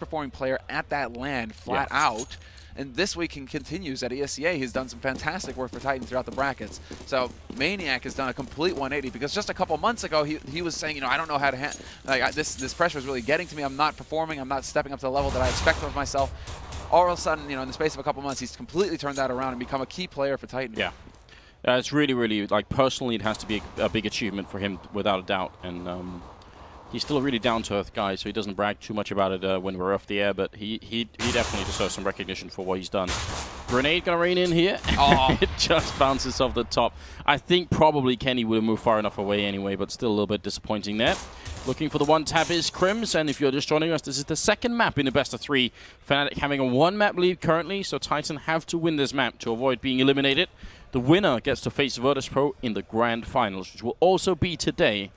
performing player at that LAN flat out. And this week he continues at ESEA. He's done some fantastic work for Titan throughout the brackets. So Maniac has done a complete 180 because just a couple months ago he was saying, you know, I don't know how to this pressure is really getting to me. I'm not performing. I'm not stepping up to the level that I expect of myself. All of a sudden, you know, in the space of a couple months, he's completely turned that around and become a key player for Titan. Yeah. It's really, really, like, personally, it has to be a big achievement for him, without a doubt. And he's still a really down-to-earth guy, so he doesn't brag too much about it when we're off the air, but he definitely deserves some recognition for what he's done. Grenade gonna rain in here. Oh. It just bounces off the top. I think probably Kenny would have moved far enough away anyway, but still a little bit disappointing there. Looking for the one tap is Crims, and if you're just joining us, this is the second map in the best of 3. Fnatic having a 1-map lead currently, so Titan have to win this map to avoid being eliminated. The winner gets to face Virtus.pro in the grand finals, which will also be today,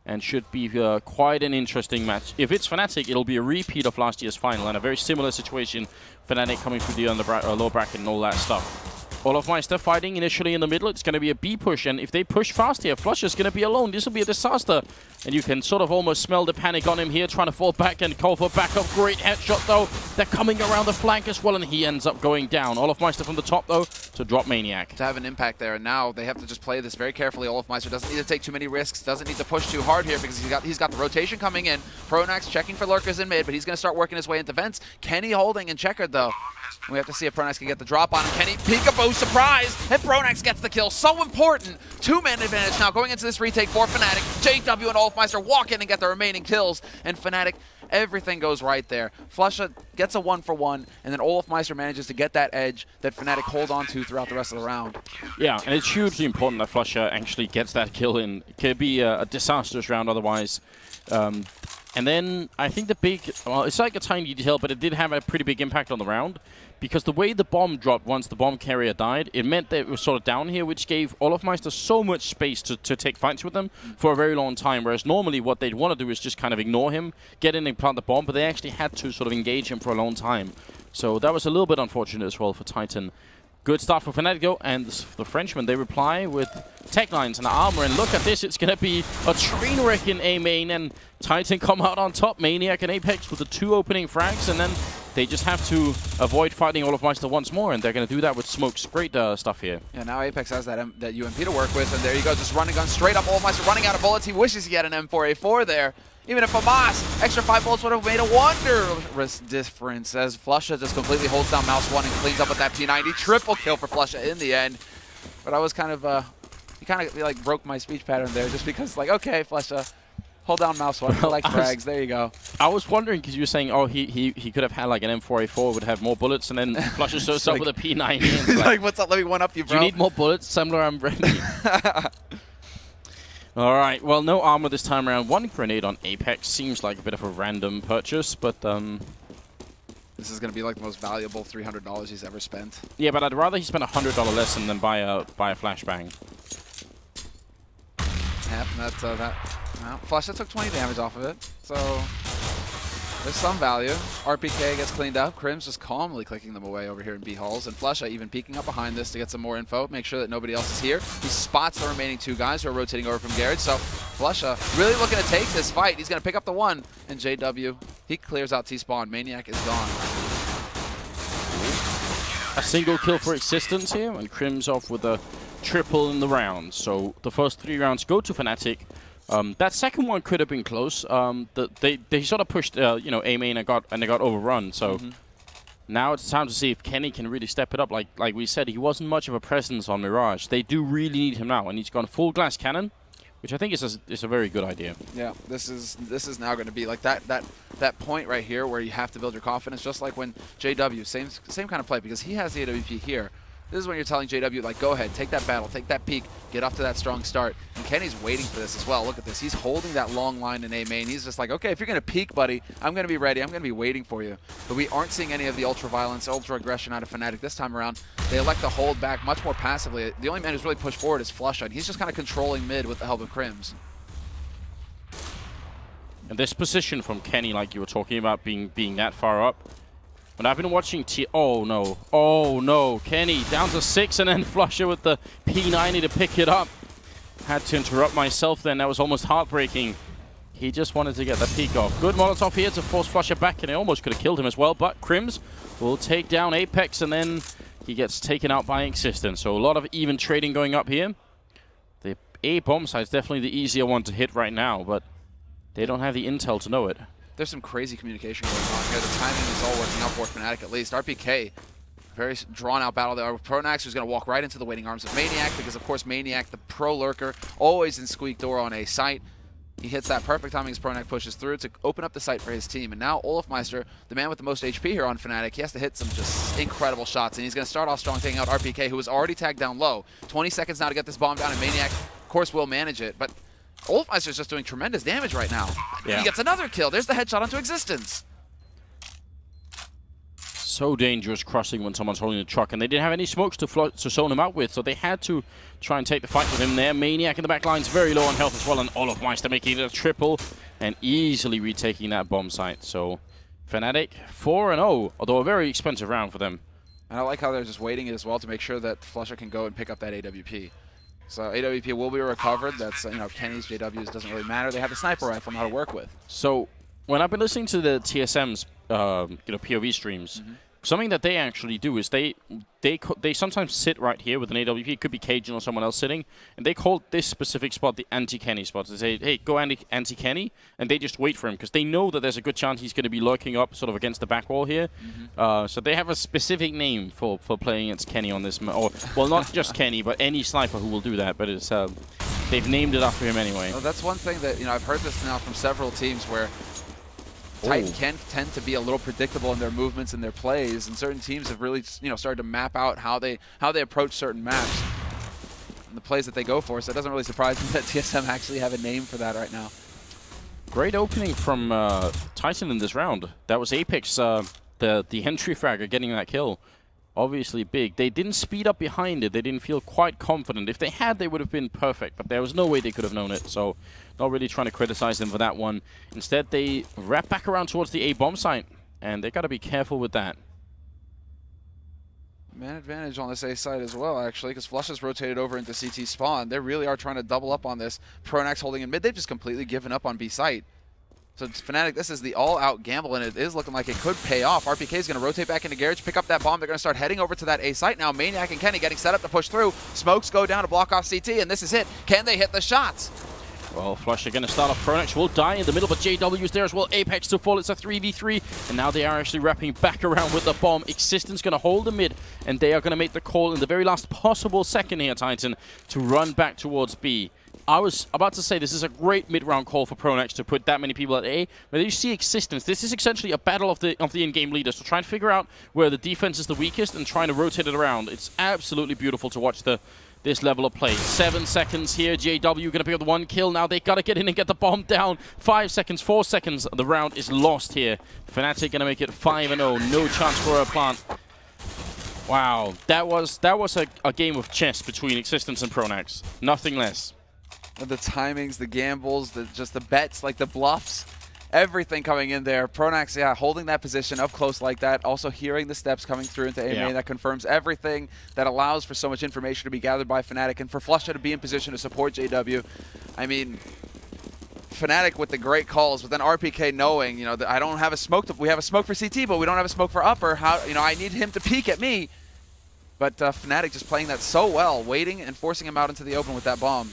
and should be quite an interesting match. If it's Fnatic, it'll be a repeat of last year's final, and a very similar situation. Fnatic coming through the low bracket and all that stuff. Olofmeister fighting initially in the middle. It's going to be a B push, and if they push fast here, Flusha's going to be alone. This will be a disaster. And you can sort of almost smell the panic on him here, trying to fall back and call for backup. Great headshot, though. They're coming around the flank as well, and he ends up going down. Olofmeister from the top, though, to drop Maniac. To have an impact there, and now they have to just play this very carefully. Olofmeister doesn't need to take too many risks, doesn't need to push too hard here because he's got the rotation coming in. Pronax checking for lurkers in mid, but he's going to start working his way into vents. Kenny holding and checkered, though. We have to see if Pronax can get the drop on him. Kenny, peekaboo, surprise! And Pronax gets the kill. So important. 2-man advantage now going into this retake for Fnatic. JW and Olofmeister walk in and get the remaining kills. And Fnatic, everything goes right there. Flusha gets a 1-for-1, and then Olofmeister manages to get that edge that Fnatic hold on to throughout the rest of the round. Yeah, and it's hugely important that Flusha actually gets that kill in. It could be a disastrous round otherwise. And then I think the big, well, it's like a tiny detail, but it did have a pretty big impact on the round. Because the way the bomb dropped once the bomb carrier died, it meant that it was sort of down here, which gave Olofmeister so much space to take fights with them for a very long time. Whereas normally what they'd want to do is just kind of ignore him, get in and plant the bomb, but they actually had to sort of engage him for a long time. So that was a little bit unfortunate as well for Titan. Good start for Fnatic, and the Frenchmen, they reply with tech lines and armor, and look at this, it's going to be a train wreck in A main, and Titan come out on top, Maniac and Apex with the 2 opening frags, and then they just have to avoid fighting Olofmeister once more, and they're going to do that with smokes. Great stuff here. Yeah, now Apex has that UMP to work with, and there you go, just running gun straight up. Olofmeister running out of bullets. He wishes he had an M4A4 there. Even if Famas, extra 5 bullets would have made a wondrous difference as Flusha just completely holds down mouse 1 and cleans up with that P90. Triple kill for Flusha in the end. But I was kind of, he kind of like broke my speech pattern there just because, like, okay, Flusha, hold down mouse 1, collect frags, there you go. I was wondering because you were saying, oh, he could have had like an M4A4, would have more bullets, and then Flusha shows up with a P90. Like, what's up, let me one up you, bro. Do you need more bullets? Similar, I'm ready. All right, well, no armor this time around. 1 grenade on Apex seems like a bit of a random purchase, but this is going to be like the most valuable $300 he's ever spent. Yeah, but I'd rather he spend $100 less than buy a flashbang. Yep, that's well, Flusha took 20 damage off of it, so there's some value. RPK gets cleaned up. Crims just calmly clicking them away over here in B halls, and Flusha even peeking up behind this to get some more info, make sure that nobody else is here. He spots the remaining 2 guys who are rotating over from Garage, so Flusha really looking to take this fight. He's going to pick up the 1, and JW, he clears out T-spawn. Maniac is gone. A single kill for Existence here, and Crims off with a triple in the round. So the first 3 rounds go to Fnatic. That second one could have been close. They sort of pushed, you know, A main and they got overrun. So now it's time to see if Kenny can really step it up. Like we said, he wasn't much of a presence on Mirage. They do really need him now, and he's gone full glass cannon, which I think is a very good idea. Yeah, this is now going to be like that point right here where you have to build your confidence, just like when JW, same kind of play, because he has the AWP here. This is when you're telling JW, like, go ahead, take that battle, take that peak, get off to that strong start. And Kenny's waiting for this as well. Look at this. He's holding that long line in A main. He's just like, okay, if you're going to peak, buddy, I'm going to be ready. I'm going to be waiting for you. But we aren't seeing any of the ultra-violence, ultra-aggression out of Fnatic this time around. They elect to hold back much more passively. The only man who's really pushed forward is Flusha, and he's just kind of controlling mid with the help of Crims. And this position from Kenny, like you were talking about, being that far up. When I've been watching oh no, Kenny down to 6 and then Flusha with the P90 to pick it up. Had to interrupt myself then, that was almost heartbreaking. He just wanted to get the peek off. Good Molotov here to force Flusha back, and it almost could have killed him as well, but Crims will take down Apex, and then he gets taken out by Existence. So a lot of even trading going up here. The A bomb site is definitely the easier one to hit right now, but they don't have the intel to know it. There's some crazy communication going on here. The timing is all working out for Fnatic at least. RPK, very drawn-out battle there. Pronax, who's going to walk right into the waiting arms of Maniac, because, of course, Maniac, the pro lurker, always in squeak door on a site. He hits that perfect timing as Pronax pushes through to open up the site for his team. And now Olofmeister, the man with the most HP here on Fnatic, he has to hit some just incredible shots. And he's going to start off strong, taking out RPK, who was already tagged down low. 20 seconds now to get this bomb down, and Maniac, of course, will manage it. But Olofmeister's just doing tremendous damage right now. Yeah. He gets another kill. There's the headshot onto Existence. So dangerous crossing when someone's holding the truck, and they didn't have any smokes to zone him out with, so they had to try and take the fight with him there. Maniac in the back line's very low on health as well, and Olofmeister making it a triple and easily retaking that bomb site. So Fnatic 4-0, although a very expensive round for them. And I like how they're just waiting as well to make sure that Flusha can go and pick up that AWP. So AWP will be recovered. That's, you know, Kenny's, JW's, doesn't really matter. They have the sniper rifle now to work with. So when I've been listening to the TSM's POV streams, something that they actually do is they sometimes sit right here with an AWP. It could be Cajun or someone else sitting, and they call this specific spot the anti-Kenny spot. They say, hey, go anti-Kenny, and they just wait for him because they know that there's a good chance he's going to be lurking up sort of against the back wall here. So they have a specific name for playing against Kenny on this, or well, not just Kenny, but any sniper who will do that. But it's they've named it after him anyway. Well, that's one thing that, you know, I've heard this now from several teams where Titan can tend to be a little predictable in their movements and their plays, and certain teams have really, you know, started to map out how they approach certain maps and the plays that they go for. So it doesn't really surprise me that TSM actually have a name for that right now. Great opening from Titan in this round. That was Apex, the entry fragger getting that kill. Obviously big. They didn't speed up behind it. They didn't feel quite confident. If they had, they would have been perfect, but there was no way they could have known it. So not really trying to criticize them for that one. Instead, they wrap back around towards the A bomb site, and they got to be careful with that. Man advantage on this A side as well, actually, because Flush has rotated over into CT spawn. They really are trying to double up on this. Pronax holding in mid. They've just completely given up on B site. So Fnatic, this is the all-out gamble, and it is looking like it could pay off. RPK is going to rotate back into Garage, pick up that bomb. They're going to start heading over to that A site now. Maniac and Kenny getting set up to push through. Smokes go down to block off CT, and this is it. Can they hit the shots? Well, Flush are going to start off. Pronax will die in the middle, but JW is there as well. Apex to fall. It's a 3v3, and now they are actually wrapping back around with the bomb. Existence going to hold the mid, and they are going to make the call in the very last possible second here, Titan, to run back towards B. I was about to say this is a great mid-round call for Pronax to put that many people at A, but you see Existence. This is essentially a battle of the in-game leaders to try and figure out where the defense is the weakest and trying to rotate it around. It's absolutely beautiful to watch this level of play. 7 seconds here. JW going to pick up the one kill. Now they got to get in and get the bomb down. 5 seconds, 4 seconds. The round is lost here. Fnatic going to make it 5-0. No chance for a plant. Wow, that was a game of chess between Existence and Pronax. Nothing less. The timings, the gambles, just the bets, like the bluffs, everything coming in there. Pronax, yeah, holding that position up close like that, also hearing the steps coming through into A-Main, that confirms everything, that allows for so much information to be gathered by Fnatic, and for Flusha to be in position to support JW. I mean, Fnatic with the great calls, but then RPK knowing, you know, that I don't have a smoke. We have a smoke for CT, but we don't have a smoke for upper. How, you know, I need him to peek at me. But Fnatic just playing that so well, waiting and forcing him out into the open with that bomb.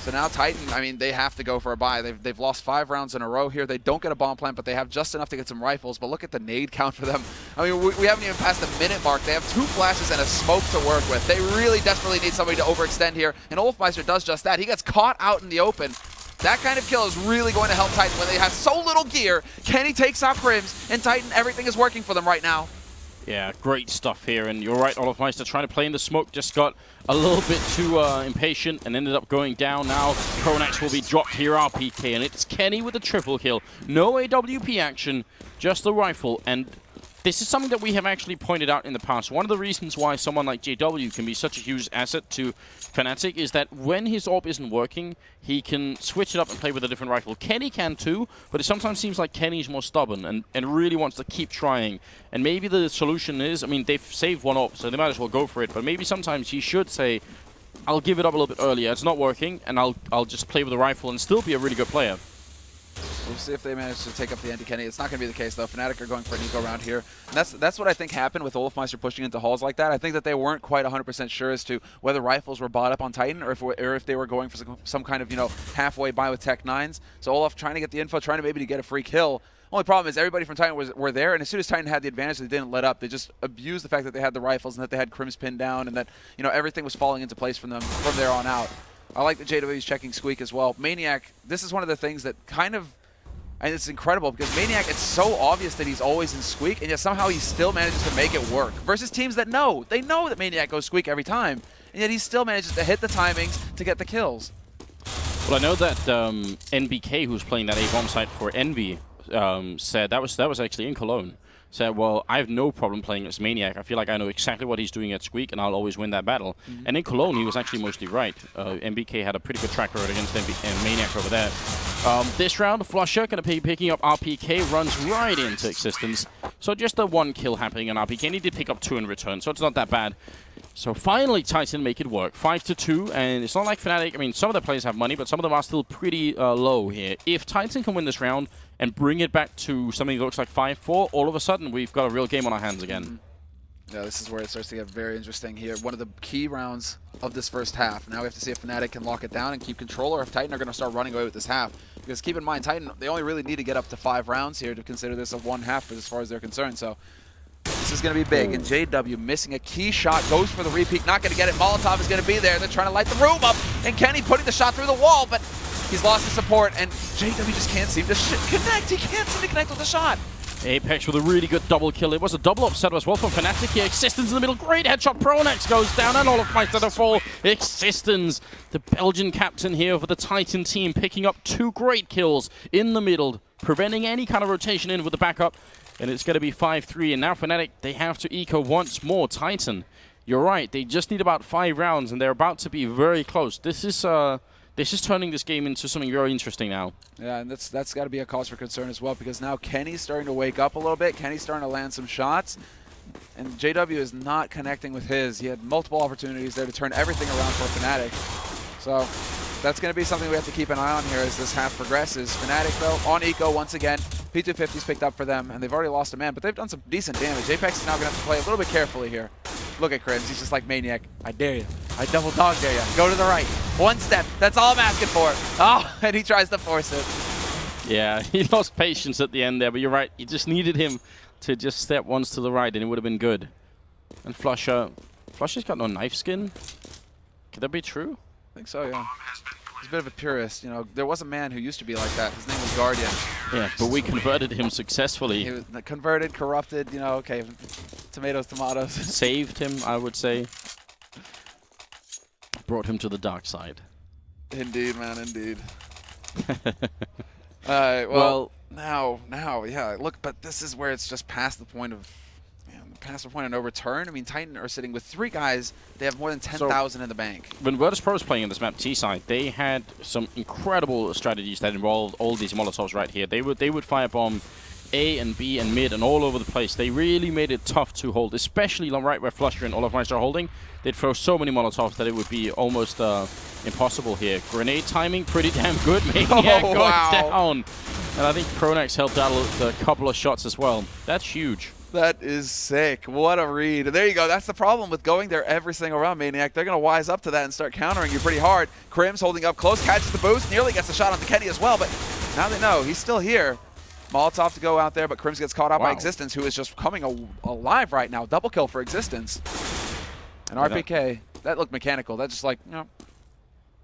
So now Titan, I mean, they have to go for a buy. They've lost 5 rounds in a row here. They don't get a bomb plant, but they have just enough to get some rifles. But look at the nade count for them. I mean, we haven't even passed the minute mark. They have 2 flashes and a smoke to work with. They really desperately need somebody to overextend here, and Olofmeister does just that. He gets caught out in the open. That kind of kill is really going to help Titan when they have so little gear. Kenny takes out Crims, and Titan, everything is working for them right now. Yeah, great stuff here, and you're right, Olofmeister trying to play in the smoke, just got a little bit too impatient and ended up going down. Now Pronax will be dropped here, RPK, and it's Kenny with a triple kill. No AWP action, just the rifle, and this is something that we have actually pointed out in the past. One of the reasons why someone like JW can be such a huge asset to Fnatic is that when his AWP isn't working, he can switch it up and play with a different rifle. Kenny can too, but it sometimes seems like Kenny's more stubborn and really wants to keep trying. And maybe the solution is, I mean, they've saved one AWP, so they might as well go for it, but maybe sometimes he should say, I'll give it up a little bit earlier. It's not working, and I'll just play with the rifle and still be a really good player. We'll see if they manage to take up the anti-Kenny. It's not going to be the case, though. Fnatic are going for an eco round here. And that's what I think happened with Olofmeister pushing into halls like that. I think that they weren't quite 100% sure as to whether rifles were bought up on Titan or if they were going for some kind of, halfway buy with Tech 9s. So Olof trying to get the info, trying to maybe get a free kill. Only problem is everybody from Titan were there, and as soon as Titan had the advantage, they didn't let up. They just abused the fact that they had the rifles and that they had Crims pinned down and that, everything was falling into place from them from there on out. I like that JW's checking Squeak as well. Maniac, this is one of the things that kind of, and it's incredible because Maniac, it's so obvious that he's always in Squeak, and yet somehow he still manages to make it work. Versus teams that they know that Maniac goes Squeak every time, and yet he still manages to hit the timings to get the kills. Well, I know that NBK, who's playing that A-bomb site for Envy, said that was actually in Cologne. Said, well, I have no problem playing as Maniac. I feel like I know exactly what he's doing at Squeak, and I'll always win that battle. And in Cologne, he was actually mostly right. NBK had a pretty good track record against Maniac over there. This round, Flusher going to be picking up RPK, runs right into Existence. So just the one kill happening on RPK, and he did pick up 2 in return, so it's not that bad. So finally, Titan make it work. 5-2, and it's not like Fnatic. I mean, some of the players have money, but some of them are still pretty low here. If Titan can win this round and bring it back to something that looks like 5-4, all of a sudden, we've got a real game on our hands again. Yeah, this is where it starts to get very interesting here. One of the key rounds of this first half. Now we have to see if Fnatic can lock it down and keep control, or if Titan are going to start running away with this half. Because keep in mind, Titan, they only really need to get up to 5 rounds here to consider this a 1 half as far as they're concerned. So this is going to be big. And JW missing a key shot, goes for the repeat, not going to get it. Molotov is going to be there. They're trying to light the room up. And Kenny putting the shot through the wall, but he's lost his support, and JW just can't seem to connect. He can't seem to connect with the shot. Apex with a really good double kill. It was a double upset as well from Fnatic here. Existence in the middle. Great headshot. Pronex goes down, and Olofmeister to fall. Existence, the Belgian captain here for the Titan team, picking up 2 great kills in the middle, preventing any kind of rotation in with the backup. And it's going to be 5-3. And now Fnatic, they have to eco once more. Titan, you're right. They just need about 5 rounds, and they're about to be very close. This is turning this game into something very interesting now. Yeah, and that's got to be a cause for concern as well, because now Kenny's starting to wake up a little bit. Kenny's starting to land some shots, and JW is not connecting with his. He had multiple opportunities there to turn everything around for Fnatic. So that's going to be something we have to keep an eye on here as this half progresses. Fnatic, though, on eco once again. P250's picked up for them, and they've already lost a man, but they've done some decent damage. Apex is now going to have to play a little bit carefully here. Look at Crims. He's just like Maniac. I dare you. I double dog dare you. Go to the right. 1 step. That's all I'm asking for. Oh, and he tries to force it. Yeah, he lost patience at the end there, but you're right. You just needed him to just step once to the right, and it would have been good. And Flusher's got no knife skin. Could that be true? I think so, yeah. He's a bit of a purist. There was a man who used to be like that. His name was Guardian. Yeah, but we converted him successfully. He was converted, corrupted, okay. Tomatoes, tomatoes. Saved him, I would say. Brought him to the dark side. Indeed, man, indeed. Alright, well, now, yeah, look, but this is where it's just past the point of no return. I mean, Titan are sitting with 3 guys. They have more than 10,000 in the bank. When Virtus.pro was playing on this map T-side, they had some incredible strategies that involved all these Molotovs right here. They would firebomb A and B and mid and all over the place. They really made it tough to hold, especially right where Flusher and Olofmeister are holding. They'd throw so many Molotovs that it would be almost impossible here. Grenade timing, pretty damn good. Maniac going down. And I think Pronex helped out a couple of shots as well. That's huge. That is sick. What a read. And there you go. That's the problem with going there every single round, Maniac. They're going to wise up to that and start countering you pretty hard. Crims holding up close, catches the boost, nearly gets a shot onto Kenny as well, but now they know he's still here. Molotov to go out there, but Crims gets caught out by Existence, who is just coming alive right now. Double kill for Existence. And RPK, that looked mechanical. That's just like,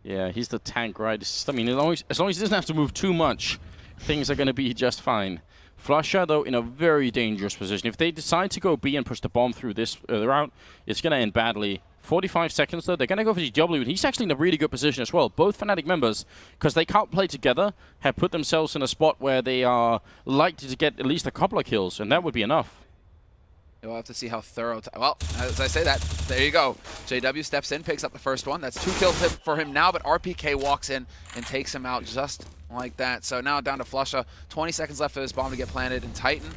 Yeah, he's the tank, right? Just, I mean, as long as he doesn't have to move too much, things are going to be just fine. Flusher, though, in a very dangerous position. If they decide to go B and push the bomb through this route, it's going to end badly. 45 seconds, though. They're going to go for GW, and he's actually in a really good position as well. Both Fnatic members, because they can't play together, have put themselves in a spot where they are likely to get at least a couple of kills, and that would be enough. You'll have to see how thorough... Well, as I say that, there you go. JW steps in, picks up the first one. That's 2 kills for him now, but RPK walks in and takes him out just like that. So now down to Flusher. 20 seconds left for this bomb to get planted. And Titan,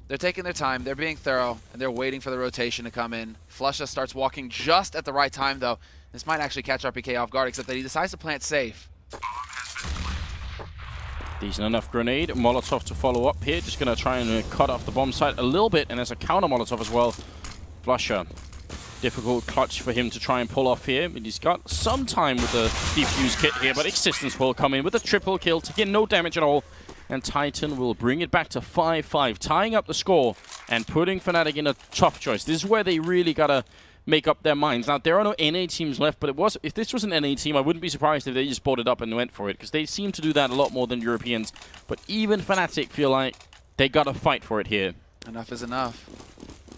they're taking their time. They're being thorough, and they're waiting for the rotation to come in. Flusher starts walking just at the right time, though. This might actually catch RPK off guard, except that he decides to plant safe. Decent enough grenade. Molotov to follow up here. Just going to try and cut off the bomb site a little bit, and there's a counter Molotov as well. Flusher. Difficult clutch for him to try and pull off here. But he's got some time with the defuse kit here, but Existence will come in with a triple kill, taking no damage at all. And Titan will bring it back to 5-5, tying up the score and putting Fnatic in a tough choice. This is where they really got to make up their minds. Now, there are no NA teams left, but if this was an NA team, I wouldn't be surprised if they just bought it up and went for it, because they seem to do that a lot more than Europeans. But even Fnatic feel like they got to fight for it here. Enough is enough.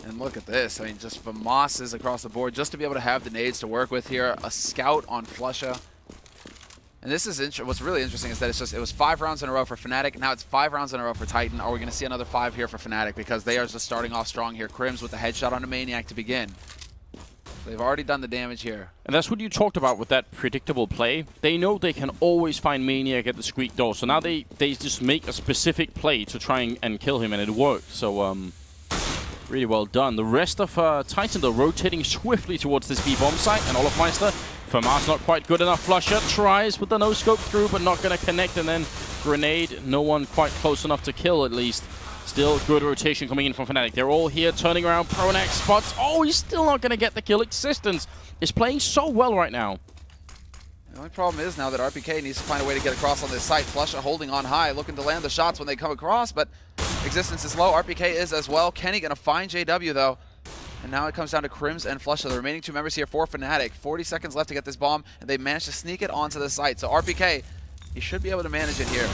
And look at this. I mean, just Famas across the board, just to be able to have the nades to work with here. A scout on Flusha. And this is what's really interesting is that it was 5 rounds in a row for Fnatic. Now it's 5 rounds in a row for Titan. Are we going to see another 5 here for Fnatic? Because they are just starting off strong here. Crims with the headshot on a Maniac to begin. They've already done the damage here. And that's what you talked about with that predictable play. They know they can always find Maniac at the squeak door. So now they just make a specific play to try and kill him, and it worked. So, really well done. The rest of Titan, though, rotating swiftly towards this B-bomb site. And Olofmeister, Famas not quite good enough. Flusher tries with the no-scope through, but not going to connect. And then grenade, no one quite close enough to kill, at least. Still good rotation coming in from Fnatic. They're all here turning around. Pronax spots. Oh, he's still not going to get the kill. Existence is playing so well right now. The only problem is now that RPK needs to find a way to get across on this site. Flusha holding on high, looking to land the shots when they come across, but Existence is low. RPK is as well. Kenny going to find JW, though. And now it comes down to Crims and Flusha, the remaining 2 members here for Fnatic. 40 seconds left to get this bomb, and they managed to sneak it onto the site. So RPK, he should be able to manage it here.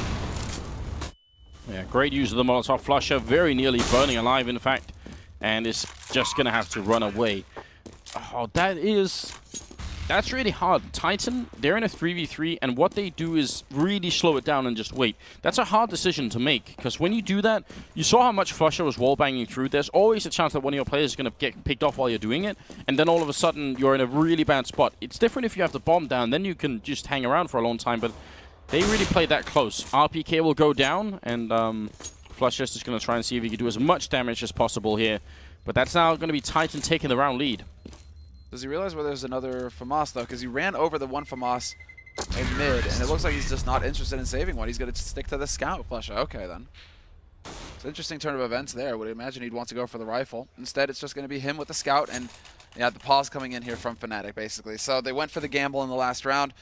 Yeah, great use of the Molotov. Flusher very nearly burning alive, in fact, and is just going to have to run away. Oh, that's really hard. Titan, they're in a 3v3, and what they do is really slow it down and just wait. That's a hard decision to make, because when you do that, you saw how much Flusher was wall-banging through. There's always a chance that one of your players is going to get picked off while you're doing it, and then all of a sudden, you're in a really bad spot. It's different if you have the bomb down, then you can just hang around for a long time, but they really played that close. RPK will go down, and Flusher's just going to try and see if he can do as much damage as possible here. But that's now going to be Titan taking the round lead. Does he realize where there's another Famas, though? Because he ran over the one Famas in mid, and it looks like he's just not interested in saving one. He's going to stick to the scout, Flusher. Okay, then. It's an interesting turn of events there. I would imagine he'd want to go for the rifle. Instead, it's just going to be him with the scout, and yeah, the pause coming in here from Fnatic, basically. So they went for the gamble in the last round.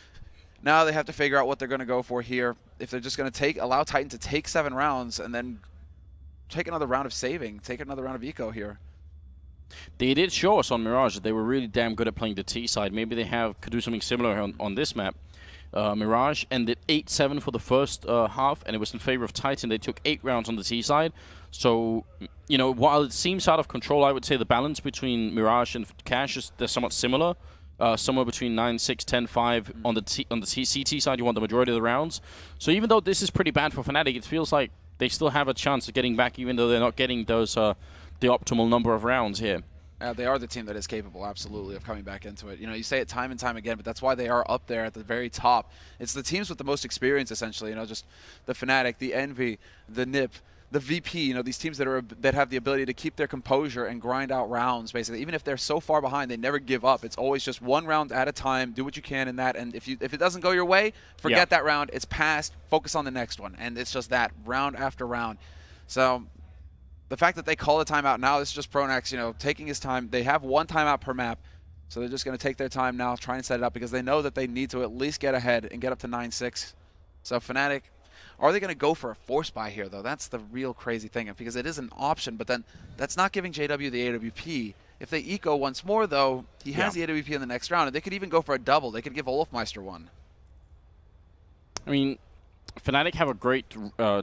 Now they have to figure out what they're going to go for here. If they're just going to allow Titan to take 7 rounds and then take another round of saving, take another round of eco here. They did show us on Mirage that they were really damn good at playing the T side. Maybe they could do something similar on this map. Mirage ended 8-7 for the first half, and it was in favor of Titan. They took 8 rounds on the T side. So, you know, while it seems out of control, I would say the balance between Mirage and Cash is they're somewhat similar. Somewhere between 9-6, 10-5 on the CT side. You want the majority of the rounds. So even though this is pretty bad for Fnatic, it feels like they still have a chance of getting back, even though they're not getting those the optimal number of rounds here. They are the team that is capable, absolutely, of coming back into it. You know, you say it time and time again, but that's why they are up there at the very top. It's the teams with the most experience, essentially. You know, just the Fnatic, the Envy, the NiP, the VP. You know, these teams that have the ability to keep their composure and grind out rounds. Basically, even if they're so far behind, they never give up. It's always just 1 round at a time. Do what you can in that, and if it doesn't go your way, forget that round. It's past. Focus on the next one, and it's just that round after round. So the fact that they call a timeout now, this is just Pronax, you know, taking his time. They have 1 timeout per map, so they're just going to take their time now, try and set it up, because they know that they need to at least get ahead and get up to 9-6. So Fnatic, are they going to go for a force buy here, though? That's the real crazy thing, because it is an option, but then that's not giving JW the AWP. If they eco once more, though, he has the AWP in the next round, and they could even go for a double. They could give Olofmeister one. I mean, Fnatic have a great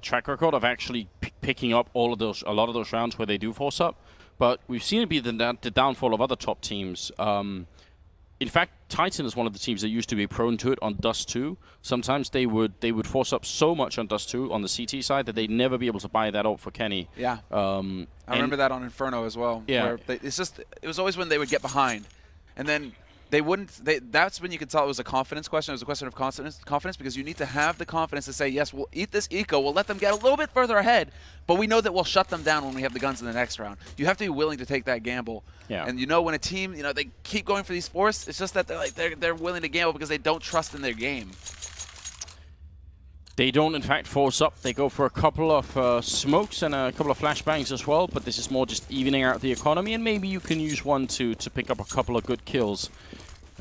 track record of actually picking up a lot of those rounds where they do force up, but we've seen it be the downfall of other top teams. In fact, Titan is one of the teams that used to be prone to it on Dust 2. Sometimes they would force up so much on Dust 2 on the CT side that they'd never be able to buy that out for Kenny. Yeah, I remember that on Inferno as well. Yeah, where it was always when they would get behind, and then they wouldn't. That's when you could tell it was a confidence question. It was a question of confidence, because you need to have the confidence to say, yes, we'll eat this eco. We'll let them get a little bit further ahead, But we know that we'll shut them down when we have the guns in the next round. You have to be willing to take that gamble. Yeah. And you know, when a team, you know, they keep going for these forests, it's just that they're willing to gamble because they don't trust in their game. They don't, in fact, force up. They go for a couple of smokes and a couple of flashbangs as well, but this is more just evening out the economy, and maybe you can use one to pick up a couple of good kills.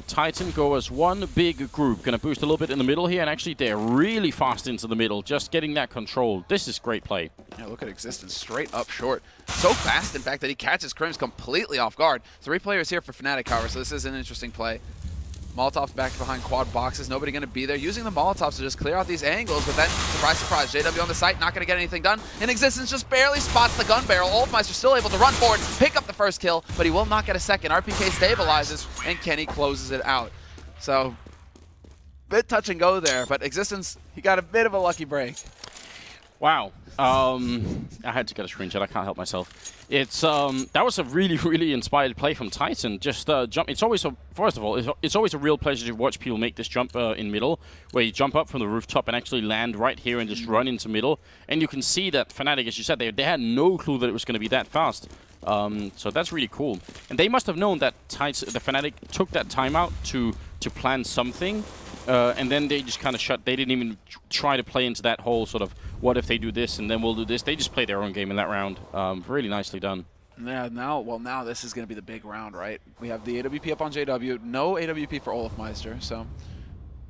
Titan go as one big group. Going to boost a little bit in the middle here, and actually they're really fast into the middle, just getting that control. This is great play. Yeah, look at Existence straight up short. So fast, in fact, that he catches Crims completely off guard. 3 players here for Fnatic, however, so this is an interesting play. Molotov's back behind quad boxes. Nobody going to be there. Using the Molotovs to just clear out these angles, but then, surprise, surprise, JW on the site, not going to get anything done. And Existence just barely spots the gun barrel. Olofmeister still able to run forward, pick up the first kill, but he will not get a second. RPK stabilizes, and Kenny closes it out. So, bit touch and go there, but Existence, he got a bit of a lucky break. Wow. I had to get a screenshot. I can't help myself. It's that was a really inspired play from Titan. Just jump. It's always first of all, it's always a real pleasure to watch people make this jump in middle, where you jump up from the rooftop and actually land right here and just run into middle. And you can see that Fnatic, as you said, they had no clue that it was going to be that fast. So that's really cool. And they must have known that the Fnatic took that timeout to plan something. And then they just kind of shut. They didn't even try to play into that whole sort of, what if they do this and then we'll do this. They just played their own game in that round. Really nicely done. Yeah, now this is going to be the big round, right? We have the AWP up on JW. No AWP for Olofmeister, so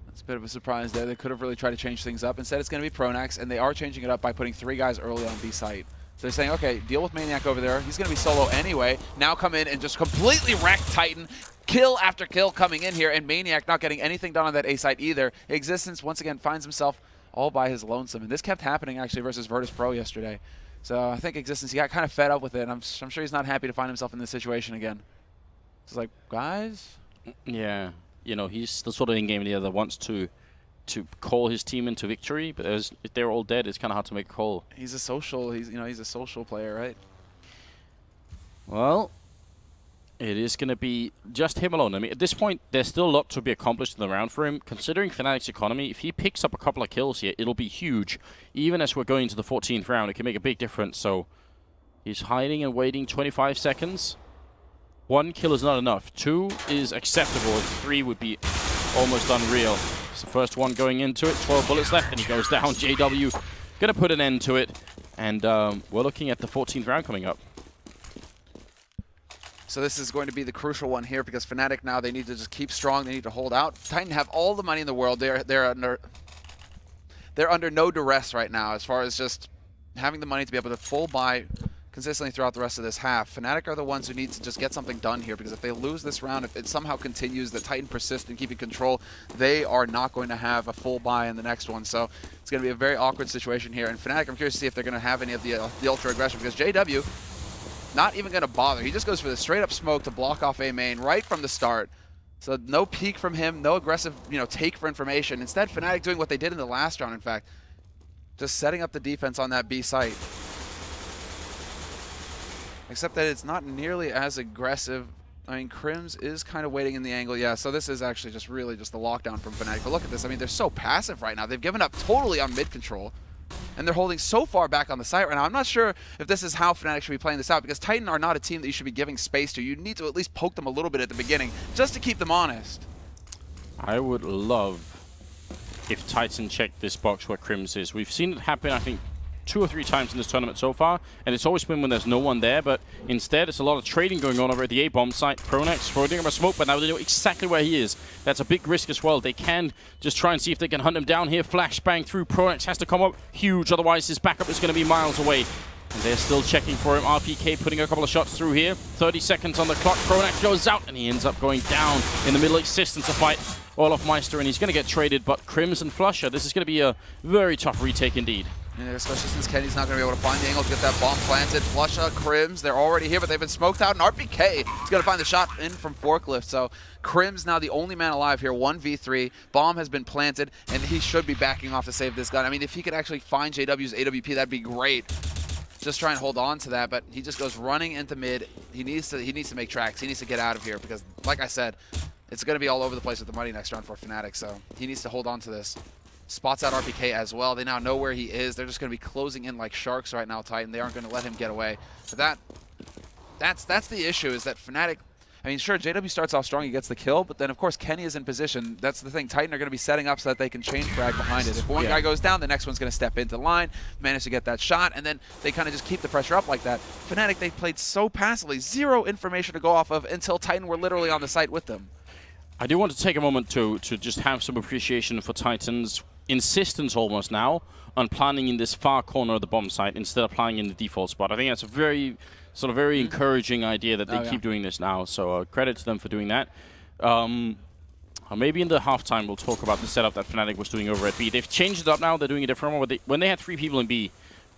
that's a bit of a surprise there. They could have really tried to change things up. Instead, it's going to be Pronax, and they are changing it up by putting 3 guys early on B site. So they're saying, okay, deal with Maniac over there. He's going to be solo anyway. Now come in and just completely wreck Titan. Kill after kill coming in here, and Maniac not getting anything done on that A site either. Existence, once again, finds himself all by his lonesome. And this kept happening, actually, versus Virtus Pro yesterday. So I think Existence, he got kind of fed up with it. I'm sure he's not happy to find himself in this situation again. It's like, guys? Yeah. You know, he's the sort of in-game leader that wants to call his team into victory, but if they're all dead, it's kind of hard to make a call. He's a social, he's a social player, right? Well, it is going to be just him alone. I mean, at this point, there's still a lot to be accomplished in the round for him. Considering Fnatic's economy, if he picks up a couple of kills here, it'll be huge. Even as we're going to the 14th round, it can make a big difference. So he's hiding and waiting 25 seconds. 1 kill is not enough. 2 is acceptable. 3 would be almost unreal. It's the first one going into it. 12 bullets left, and he goes down. JW going to put an end to it. And we're looking at the 14th round coming up. So this is going to be the crucial one here, because Fnatic now, they need to just keep strong. They need to hold out. Titan have all the money in the world. They're under no duress right now as far as just having the money to be able to full buy consistently throughout the rest of this half. Fnatic are the ones who need to just get something done here, because if they lose this round, if it somehow continues that Titan persists in keeping control, they are not going to have a full buy in the next one. So it's going to be a very awkward situation here. And Fnatic, I'm curious to see if they're going to have any of the ultra aggression, because JW, not even going to bother. He just goes for the straight up smoke to block off A main right from the start. So no peek from him, no aggressive, take for information. Instead, Fnatic doing what they did in the last round, in fact. Just setting up the defense on that B site. Except that it's not nearly as aggressive. I mean, Crims is kind of waiting in the angle. Yeah, so this is actually just really just the lockdown from Fnatic. But look at this. I mean, they're so passive right now. They've given up totally on mid control. And they're holding so far back on the site right now. I'm not sure if this is how Fnatic should be playing this out, because Titan are not a team that you should be giving space to. You need to at least poke them a little bit at the beginning, just to keep them honest. I would love if Titan checked this box where Crims is. We've seen it happen, I think, 2 or 3 times in this tournament so far, and it's always been when there's no one there, but instead it's a lot of trading going on over at the A-bomb site. Pronax throwing him a smoke, but now they know exactly where he is. That's a big risk as well. They can just try and see if they can hunt him down here. Flashbang through. Pronax has to come up huge, otherwise his backup is going to be miles away. And they're still checking for him. RPK putting a couple of shots through here. 30 seconds on the clock. Pronax goes out, and he ends up going down in the middle. Existence to fight Olofmeister, and he's going to get traded, but Crims and Flusher, this is going to be a very tough retake indeed. Yeah, especially since Kenny's not going to be able to find the angle to get that bomb planted. Flusha, Crims, they're already here, but they've been smoked out, and RPK is going to find the shot in from Forklift. So Crims now the only man alive here, 1v3. Bomb has been planted, and he should be backing off to save this gun. I mean, if he could actually find JW's AWP, that'd be great. Just try and hold on to that, but he just goes running into mid. He needs to make tracks. He needs to get out of here, because, like I said, it's going to be all over the place with the money next round for Fnatic, so he needs to hold on to this. spots out RPK as well. They now know where he is. They're just going to be closing in like sharks right now, Titan. They aren't going to let him get away. But that's the issue, is that Fnatic, I mean, sure, JW starts off strong, he gets the kill, but then, of course, Kenny is in position. That's the thing. Titan are going to be setting up so that they can chain frag behind it. If one guy goes down, the next one's going to step into the line, manage to get that shot, and then they kind of just keep the pressure up like that. Fnatic, they played so passively, zero information to go off of until Titan were literally on the site with them. I do want to take a moment to just have some appreciation for Titan's insistence almost now on planning in this far corner of the bomb site instead of planning in the default spot. I think that's a very encouraging idea that they keep doing this now. So credit to them for doing that. Maybe in the halftime we'll talk about the setup that Fnatic was doing over at B. They've changed it up now. They're doing a different one. When they had 3 people in B,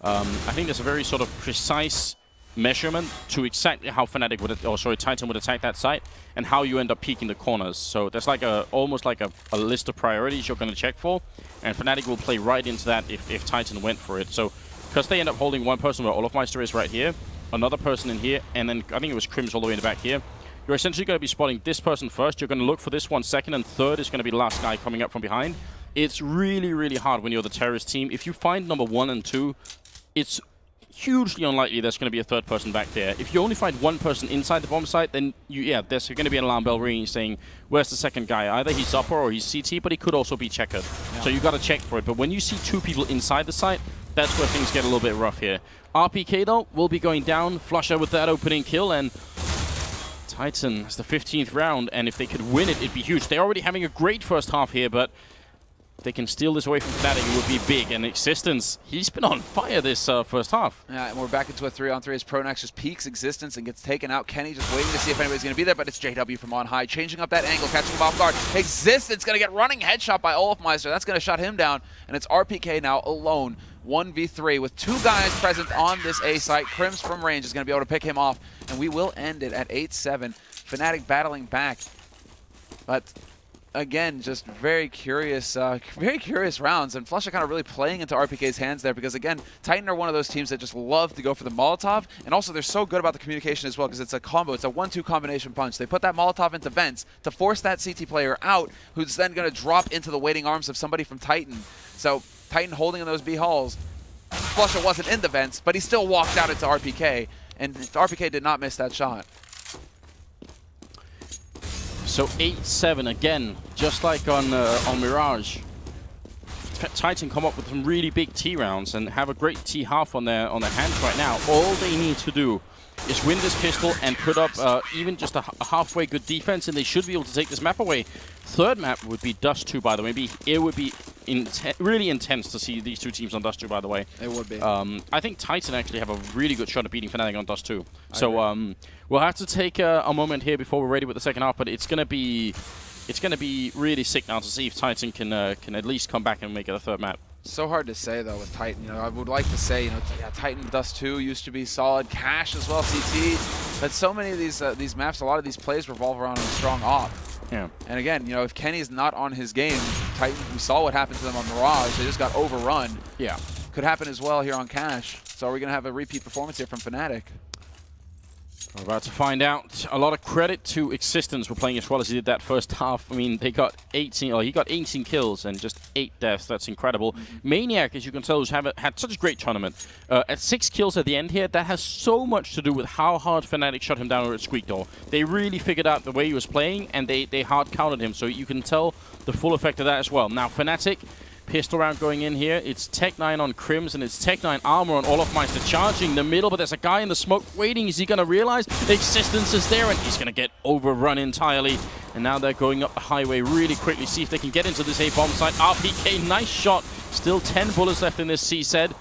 I think there's a very sort of precise measurement to exactly how Fnatic would, Titan would attack that site and how you end up peeking the corners. So there's like almost like a list of priorities you're going to check for, and Fnatic will play right into that if Titan went for it. So because they end up holding one person where Olofmeister is right here, another person in here, and then I think it was Crims all the way in the back here, you're essentially going to be spotting this person first. You're going to look for this one second, and third is going to be the last guy coming up from behind. It's really, really hard when you're the terrorist team. If you find number 1 and 2, it's hugely unlikely there's going to be a third person back there. If you only find one person inside the bomb site, then there's going to be an alarm bell ringing saying, where's the second guy? Either he's upper or he's CT, but he could also be checkered. Yeah. So you got to check for it. But when you see 2 people inside the site, that's where things get a little bit rough here. RPK, though, will be going down. Flusher with that opening kill, and Titan has the 15th round, and if they could win it, it'd be huge. They're already having a great first half here, but if they can steal this away from Fnatic, it would be big. And Existence, he's been on fire this first half. Yeah, and we're back into a 3-on-3 as Pronax just peeks Existence and gets taken out. Kenny just waiting to see if anybody's going to be there, but it's JW from on high, changing up that angle, catching him off guard. Existence going to get running headshot by Olofmeister. That's going to shut him down, and it's RPK now alone. 1v3 with 2 guys present on this A site. Crims from range is going to be able to pick him off, and we will end it at 8-7. Fnatic battling back, but again, just very curious rounds, and Flusher kind of really playing into RPK's hands there, because again, Titan are one of those teams that just love to go for the Molotov, and also they're so good about the communication as well, because it's a combo, it's a 1-2 combination punch. They put that Molotov into vents to force that CT player out, who's then going to drop into the waiting arms of somebody from Titan. So Titan holding in those B halls. Flusher wasn't in the vents, but he still walked out into RPK, and RPK did not miss that shot. So 8-7 again, just like on Mirage. Titan come up with some really big T rounds and have a great T half on their hands right now. All they need to do is win this pistol and put up even just a halfway good defense, and they should be able to take this map away. Third map would be Dust 2, by the way. It would be really intense to see these 2 teams on Dust 2, by the way. It would be. I think Titan actually have a really good shot at beating Fnatic on Dust 2. So we'll have to take a moment here before we're ready with the second half, but it's gonna be really sick now to see if Titan can at least come back and make it a third map. So hard to say though with Titan. You know, I would like to say, you know, Titan Dust 2 used to be solid, Cash as well, CT. But so many of these maps, a lot of these plays revolve around a strong op. Yeah. And again, you know, if Kenny's not on his game, Titan, we saw what happened to them on Mirage. They just got overrun. Yeah. Could happen as well here on Cash. So are we gonna have a repeat performance here from Fnatic? We're about to find out. A lot of credit to Existence for playing as well as he did that first half. I mean, they got 18, or he got 18 kills and just 8 deaths. That's incredible. Maniac, as you can tell, has had such a great tournament. At 6 kills at the end here, that has so much to do with how hard Fnatic shut him down over at Squeak Door. They really figured out the way he was playing, and they hard countered him. So you can tell the full effect of that as well. Now, Fnatic, pistol round going in here. It's Tech 9 on Crims, and it's Tech 9 armor on Olofmeister charging the middle, but there's a guy in the smoke waiting. Is he going to realize the Existence is there, and he's going to get overrun entirely. And now they're going up the highway really quickly, see if they can get into this A bomb site. RPK, nice shot. Still 10 bullets left in this C-Sed.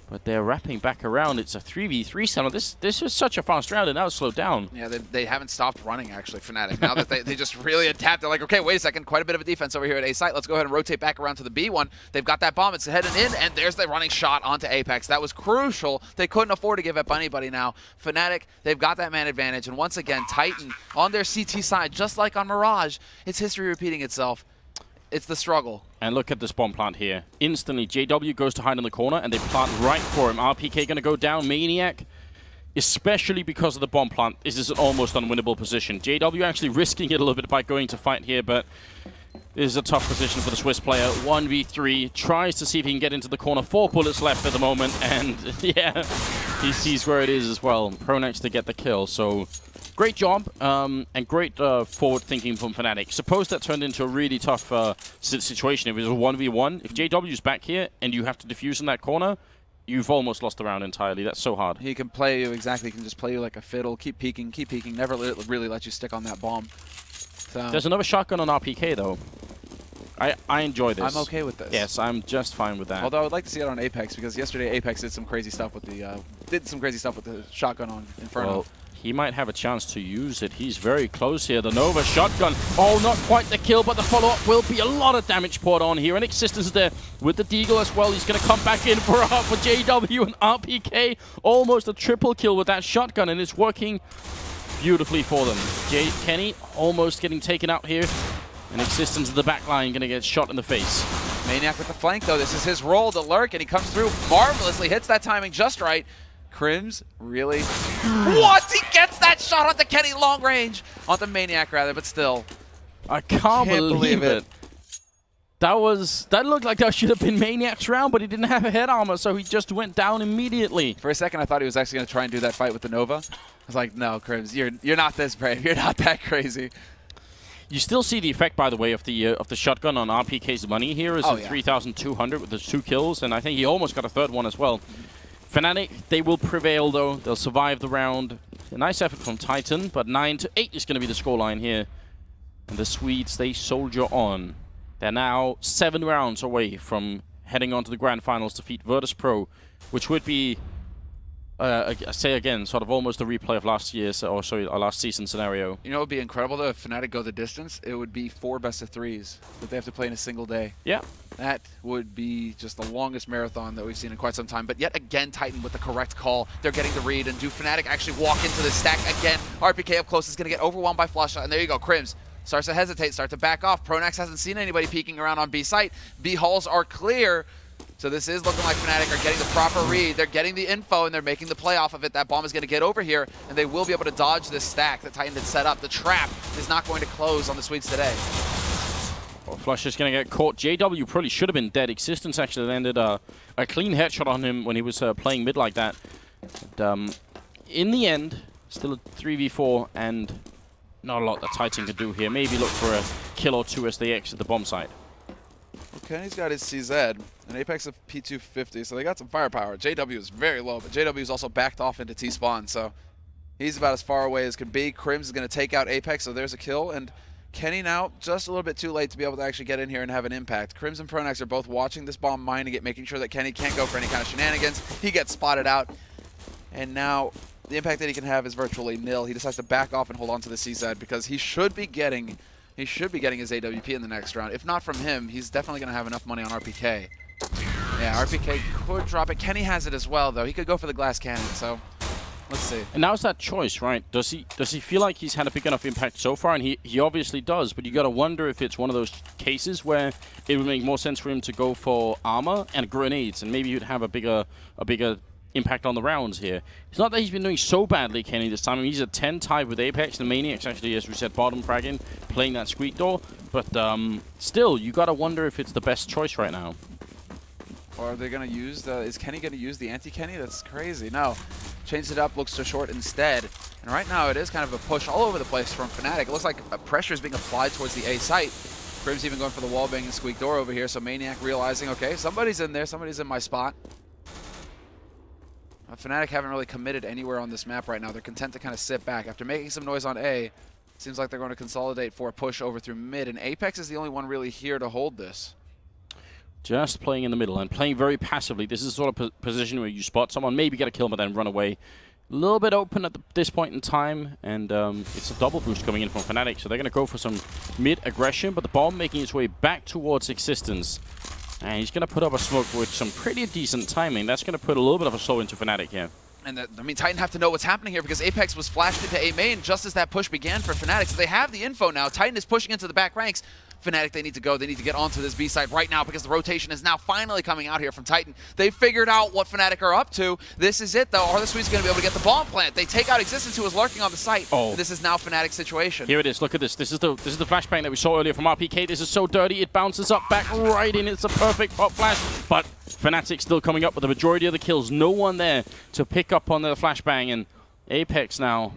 But they're wrapping back around. It's a 3v3 center. This is such a fast round, and now it's slowed down. Yeah, they haven't stopped running, actually, Fnatic. Now that they just really adapted, they're like, okay, wait a second, quite a bit of a defense over here at A site. Let's go ahead and rotate back around to the B one. They've got that bomb. It's heading in, and there's the running shot onto Apex. That was crucial. They couldn't afford to give up anybody now. Fnatic, they've got that man advantage, and once again, Titan on their CT side, just like on Mirage, it's history repeating itself. It's the struggle. And look at this bomb plant here. Instantly, JW goes to hide in the corner, and they plant right for him. RPK going to go down. Maniac, especially because of the bomb plant, this is an almost unwinnable position. JW actually risking it a little bit by going to fight here, but This is a tough position for the Swiss player. 1v3, tries to see if he can get into the corner. 4 bullets left at the moment, and yeah, he sees where it is as well. Pronax to get the kill, so great job, and great forward thinking from Fnatic. Suppose that turned into a really tough situation. If it was a 1v1, if JW's back here and you have to defuse in that corner, you've almost lost the round entirely. That's so hard. He can play you, exactly. He can just play you like a fiddle, keep peeking, never really let you stick on that bomb. So there's another shotgun on RPK, though. I enjoy this. I'm okay with this. Yes, I'm just fine with that. Although I would like to see it on Apex, because yesterday Apex did some crazy stuff with the shotgun on Inferno. Well, he might have a chance to use it. He's very close here. The Nova shotgun. Oh, not quite the kill, but the follow-up will be a lot of damage poured on here. And Existence is there with the Deagle as well. He's going to come back in for JW and RPK. Almost a triple kill with that shotgun, and it's working beautifully for them. Kenny almost getting taken out here. And Existence in the back line going to get shot in the face. Maniac with the flank, though. This is his role to lurk, and he comes through marvelously, hits that timing just right. Crims, really? What? He gets that shot on the Kenny long range. On the Maniac, rather, but still. I can't believe it. That looked like that should have been Maniac's round, but he didn't have a head armor, so he just went down immediately. For a second, I thought he was actually going to try and do that fight with the Nova. I was like, no, Crims, you're not this brave. You're not that crazy. You still see the effect, by the way, of the shotgun on RPK's money here. Is 3,200 with the 2 kills, and I think he almost got a 3rd one as well. Fnatic, they will prevail, though. They'll survive the round. A nice effort from Titan, but 9-8 is going to be the scoreline here. And the Swedes, they soldier on. They're now 7 rounds away from heading on to the Grand Finals to defeat Virtus Pro, which would be, I say again, sort of almost a replay of last year's, or sorry, our last season scenario. You know, it would be incredible, though, if Fnatic go the distance. It would be 4 best-of-3s that they have to play in a single day. Yeah. That would be just the longest marathon that we've seen in quite some time. But yet again, Titan with the correct call. They're getting the read, and do Fnatic actually walk into the stack again? RPK up close is going to get overwhelmed by Flush, and there you go, Crims. Starts to hesitate, start to back off. Pronax hasn't seen anybody peeking around on B site. B halls are clear. So this is looking like Fnatic are getting the proper read. They're getting the info, and they're making the play off of it. That bomb is going to get over here, and they will be able to dodge this stack that Titan had set up. The trap is not going to close on the Swedes today. Well, Flush is going to get caught. JW probably should have been dead. Existence actually landed a clean headshot on him when he was playing mid like that. But, in the end, still a 3v4, and not a lot that Titan could do here. Maybe look for a kill or 2 as they exit the bomb site. Okay, he's got his CZ, an Apex of P250, so they got some firepower. JW is very low, but JW is also backed off into T-spawn, so he's about as far away as could be. Crims is going to take out Apex, so there's a kill, and Kenny now just a little bit too late to be able to actually get in here and have an impact. Crims and Pronax are both watching this bomb mining it, making sure that Kenny can't go for any kind of shenanigans. He gets spotted out, and now the impact that he can have is virtually nil. He decides to back off and hold on to the CZ because he should be getting his AWP in the next round. If not from him, he's definitely going to have enough money on RPK. Yeah, RPK could drop it. Kenny has it as well, though. He could go for the glass cannon, so let's see. And now's that choice, right? Does he feel like he's had a big enough impact so far? And he obviously does, but you got to wonder if it's one of those cases where it would make more sense for him to go for armor and grenades, and maybe he'd have a bigger impact on the rounds here. It's not that he's been doing so badly, Kenny, this time. I mean, he's a 10 tied with Apex. The Maniac's actually, as we said, bottom fragging, playing that squeak door. But still, you got to wonder if it's the best choice right now. Or are they going to use is Kenny going to use the anti-Kenny? That's crazy. No. Changed it up, looks to short instead. And right now it is kind of a push all over the place from Fnatic. It looks like pressure is being applied towards the A site. Crims even going for the wall bang and squeak door over here. So Maniac realizing, okay, somebody's in there. Somebody's in my spot. Fnatic haven't really committed anywhere on this map right now. They're content to kind of sit back. After making some noise on A, seems like they're going to consolidate for a push over through mid. And Apex is the only one really here to hold this. Just playing in the middle and playing very passively. This is the sort of position where you spot someone, maybe get a kill, but then run away. A little bit open at this point in time, and it's a double boost coming in from Fnatic, so they're going to go for some mid-aggression, but the bomb making its way back towards Existence. And he's going to put up a smoke with some pretty decent timing. That's going to put a little bit of a slow into Fnatic here. And I mean, Titan have to know what's happening here because Apex was flashed into A main just as that push began for Fnatic. So they have the info now. Titan is pushing into the back ranks. Fnatic, they need to go. They need to get onto this B side right now because the rotation is now finally coming out here from Titan. They figured out what Fnatic are up to. This is it, though. Are the Swedes going to be able to get the bomb plant? They take out Existence, who was lurking on the site. Oh. This is now Fnatic's situation. Here it is. Look at this. This is the flashbang that we saw earlier from RPK. This is so dirty. It bounces up back right in. It's a perfect pop flash. But Fnatic still coming up with the majority of the kills. No one there to pick up on the flashbang. And Apex now,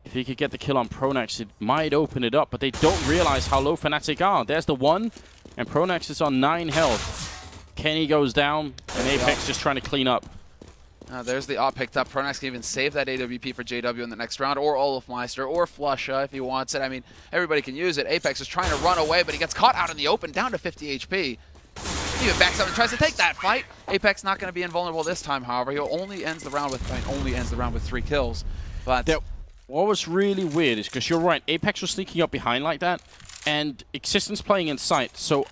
if he could get the kill on Pronax, it might open it up. But they don't realize how low Fnatic are. There's the one, and Pronax is on 9 health. Kenny goes down, and Apex just trying to clean up. There's the op picked up. Pronax can even save that AWP for JW in the next round, or Olofmeister, or Flusha if he wants it. I mean, everybody can use it. Apex is trying to run away, but he gets caught out in the open, down to 50 HP. He even backs up and tries to take that fight. Apex not going to be invulnerable this time, however. He only ends the round with 3 kills. But what was really weird is, because you're right, Apex was sneaking up behind like that, and Existence playing in sight, so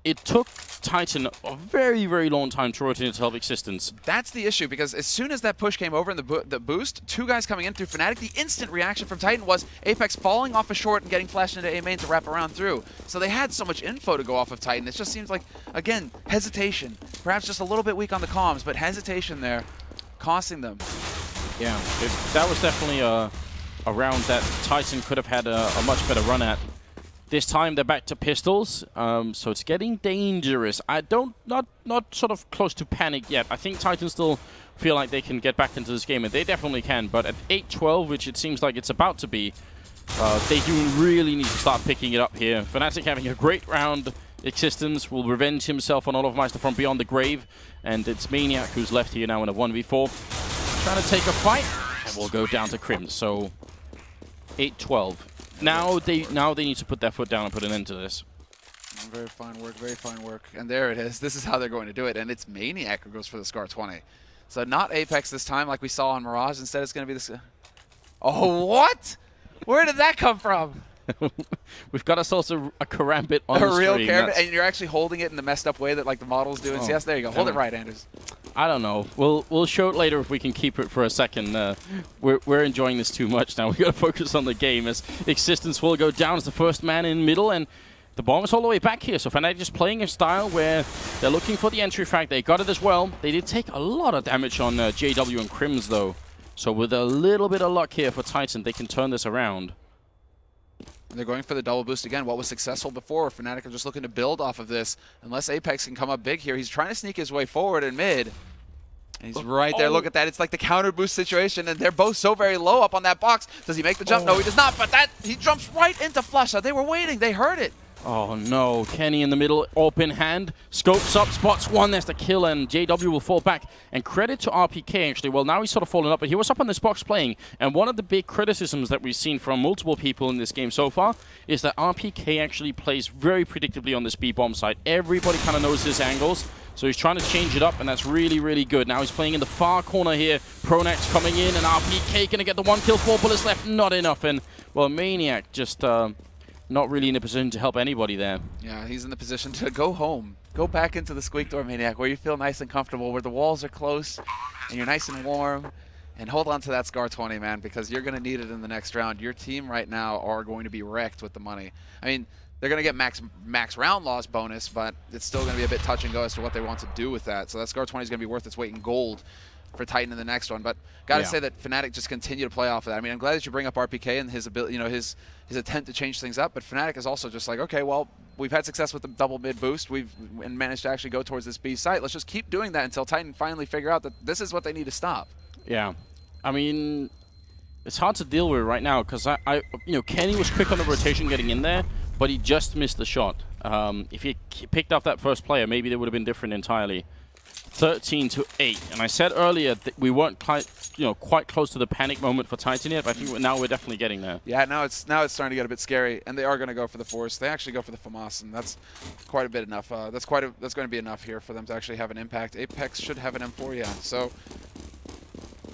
it took Titan a very, very long time to rotate into help Existence. That's the issue, because as soon as that push came over in the boost, 2 guys coming in through Fnatic, the instant reaction from Titan was Apex falling off a short and getting flashed into A main to wrap around through. So they had so much info to go off of Titan. It just seems like, again, hesitation. Perhaps just a little bit weak on the comms, but hesitation there costing them. Yeah, that was definitely a round that Titan could have had a much better run at. This time they're back to pistols, so it's getting dangerous. Not sort of close to panic yet. I think Titan still feel like they can get back into this game, and they definitely can. But at 8-12, which it seems like it's about to be, they do really need to start picking it up here. Fnatic having a great round. Existence will revenge himself on Olofmeister from beyond the grave, and it's Maniac who's left here now in a 1v4. Trying to take a fight, and we'll go down to Crims. So 8-12. Now they need to put their foot down and put an end to this. Very fine work, very fine work. And there it is. This is how they're going to do it. And it's Maniac who goes for the Scar 20. So not Apex this time like we saw on Mirage. Instead it's going to be this... Oh, what? Where did that come from? We've got ourselves a karambit on the real stream. karambit, and you're actually holding it in the messed up way that like the models do. And yes, there you go. Hold it right, Anders. I don't know. We'll show it later if we can keep it for a second. We're enjoying this too much now. We got to focus on the game as Existence will go down as the first man in middle, and the bomb is all the way back here. So Fnatic just playing a style where they're looking for the entry frag. They got it as well. They did take a lot of damage on JW and Crims though. So with a little bit of luck here for Titan, they can turn this around. They're going for the double boost again. What was successful before? Fnatic are just looking to build off of this. Unless Apex can come up big here. He's trying to sneak his way forward in mid. And he's right there. Look at that. It's like the counter boost situation, and they're both so very low up on that box. Does he make the jump? No, he does not. But he jumps right into Flusha. They were waiting. They heard it. Oh no, Kenny in the middle, open hand, scopes up, spots one, there's the kill, and JW will fall back. And credit to RPK actually, well now he's sort of fallen up, but he was up on this box playing, and one of the big criticisms that we've seen from multiple people in this game so far is that RPK actually plays very predictably on this B-bomb side. Everybody kind of knows his angles, so he's trying to change it up, and that's really, really good. Now he's playing in the far corner here, Pronax coming in, and RPK gonna get the 1 kill, 4 bullets left, not enough, and well, Maniac just... not really in a position to help anybody there. Yeah, he's in the position to go home. Go back into the squeak door, Maniac, where you feel nice and comfortable, where the walls are close, and you're nice and warm. And hold on to that Scar 20, man, because you're going to need it in the next round. Your team right now are going to be wrecked with the money. I mean, they're going to get max round loss bonus, but it's still going to be a bit touch and go as to what they want to do with that. So that Scar 20 is going to be worth its weight in gold for Titan in the next one. But gotta say that Fnatic just continue to play off of that. I mean, I'm glad that you bring up RPK and his ability, you know, his attempt to change things up. But Fnatic is also just like, okay, well, we've had success with the double mid boost. We've managed to actually go towards this B site. Let's just keep doing that until Titan finally figure out that this is what they need to stop. Yeah, I mean, it's hard to deal with right now because you know, Kenny was quick on the rotation getting in there, but he just missed the shot. If he picked up that first player, maybe they would have been different entirely. 13-8, and I said earlier that we weren't quite close to the panic moment for Titan yet, but I think now we're definitely getting there. Yeah, now it's starting to get a bit scary, and they are going to go for the Force. They actually go for the FAMAS, and that's quite a bit enough. That's going to be enough here for them to actually have an impact. Apex should have an M4, yeah. So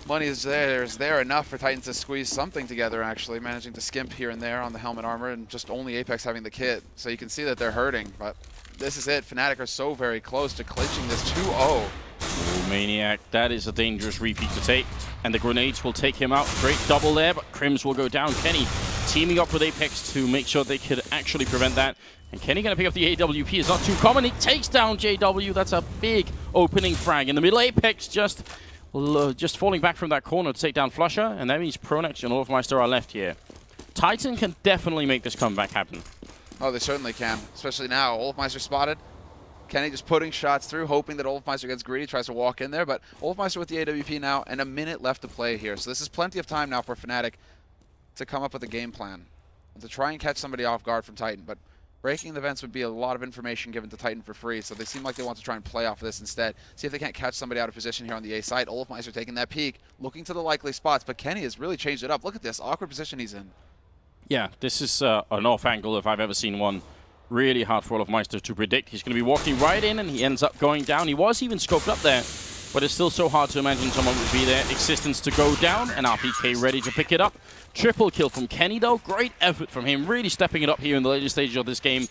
money is there enough for Titan to squeeze something together, actually, managing to skimp here and there on the helmet armor, and just only Apex having the kit. So you can see that they're hurting, but this is it. Fnatic are so very close to clinching this 2-0. Ooh, Maniac, that is a dangerous repeat to take. And the grenades will take him out. Great double there, but Crims will go down. Kenny teaming up with Apex to make sure they could actually prevent that. And Kenny going to pick up the AWP. It's not too common. He takes down JW. That's a big opening frag in the middle. Apex just falling back from that corner to take down Flusher. And that means Pronax and Olofmeister are left here. Titan can definitely make this comeback happen. Oh, they certainly can, especially now. Olofmeister spotted. Kenny just putting shots through, hoping that Olofmeister gets greedy, tries to walk in there. But Olofmeister with the AWP now, and a minute left to play here. So this is plenty of time now for Fnatic to come up with a game plan, to try and catch somebody off guard from Titan. But breaking the vents would be a lot of information given to Titan for free, so they seem like they want to try and play off of this instead. See if they can't catch somebody out of position here on the A side. Olofmeister taking that peek, looking to the likely spots, but Kenny has really changed it up. Look at this awkward position he's in. Yeah, this is an off angle if I've ever seen one. Really hard for Olofmeister to predict. He's going to be walking right in, and he ends up going down. He was even scoped up there, but it's still so hard to imagine someone would be there. Existence to go down, and RPK ready to pick it up. Triple kill from Kenny, though. Great effort from him, really stepping it up here in the later stages of this game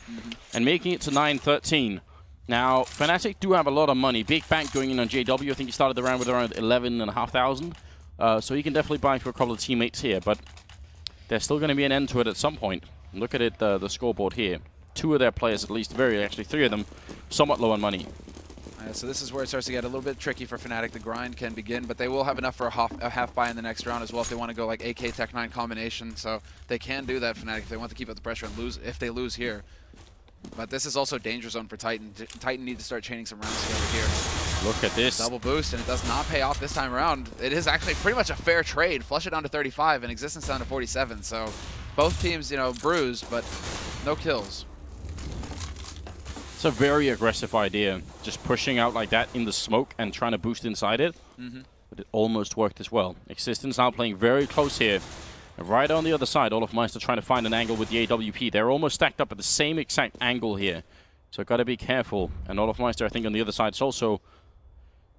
and making it to 9-13. Now, Fnatic do have a lot of money. Big bank going in on JW. I think he started the round with around 11,500. So he can definitely buy for a couple of teammates here, but there's still going to be an end to it at some point. Look at it, the scoreboard here. 2 of their players, at least, actually 3 of them, somewhat low on money. So this is where it starts to get a little bit tricky for Fnatic. The grind can begin, but they will have enough for a half buy in the next round as well if they want to go like AK Tech 9 combination. So they can do that, Fnatic, if they want to keep up the pressure and lose if they lose here. But this is also danger zone for Titan. Titan need to start chaining some rounds together here. Look at this. Double boost, and it does not pay off this time around. It is actually pretty much a fair trade. Flush it down to 35 and Existence down to 47. So both teams, you know, bruised, but no kills. It's a very aggressive idea, just pushing out like that in the smoke and trying to boost inside it. But it almost worked as well. Existence now playing very close here. And right on the other side, Olofmeister trying to find an angle with the AWP. They're almost stacked up at the same exact angle here. So got to be careful. And Olofmeister, I think, on the other side is also